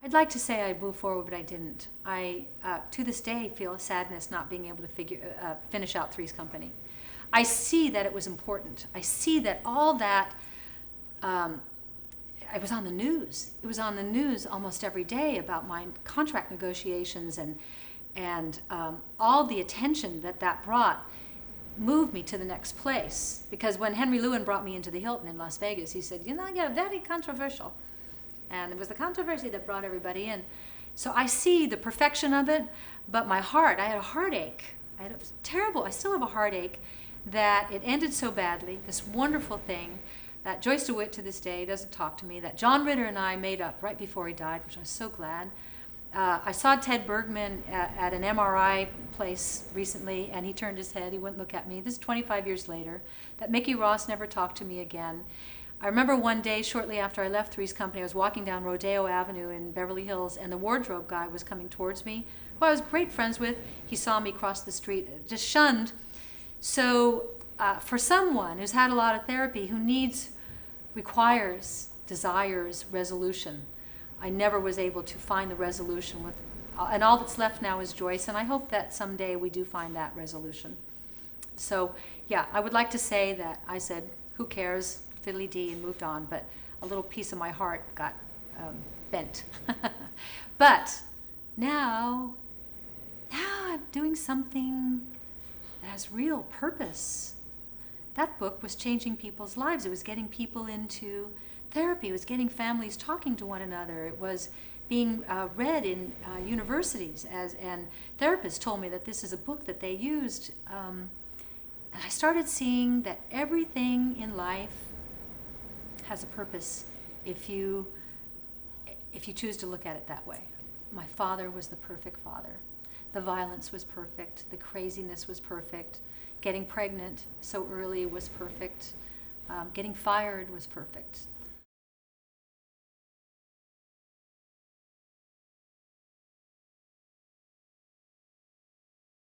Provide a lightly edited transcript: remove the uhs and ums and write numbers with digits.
I'd like to say I moved forward, but I didn't. I, to this day, feel a sadness not being able to finish out Three's Company. I see that it was important. I see that all that, I was on the news. It was on the news almost every day about my contract negotiations, and all the attention that that brought moved me to the next place. Because when Henry Lewin brought me into the Hilton in Las Vegas, he said, you're very controversial. And it was the controversy that brought everybody in. So I see the perfection of it, but my heart, I had a heartache. It was terrible. I still have a heartache that it ended so badly, this wonderful thing that Joyce DeWitt to this day doesn't talk to me, that John Ritter and I made up right before he died, which I was so glad. I saw Ted Bergman at an MRI place recently, and he turned his head. He wouldn't look at me. This is 25 years later. That Mickey Ross never talked to me again. I remember one day, shortly after I left Three's Company, I was walking down Rodeo Avenue in Beverly Hills, and the wardrobe guy was coming towards me, who I was great friends with. He saw me cross the street, just shunned. So for someone who's had a lot of therapy, who requires, desires resolution, I never was able to find the resolution with, and all that's left now is Joyce, and I hope that someday we do find that resolution. So yeah, I would like to say that I said, who cares, fiddly-dee, and moved on, but a little piece of my heart got bent. But now I'm doing something that has real purpose. That book was changing people's lives. It was getting people into therapy. It was getting families talking to one another. It was being read in universities, and therapists told me that this is a book that they used. And I started seeing that everything in life has a purpose if you choose to look at it that way. My father was the perfect father. The violence was perfect. The craziness was perfect. Getting pregnant so early was perfect. Getting fired was perfect.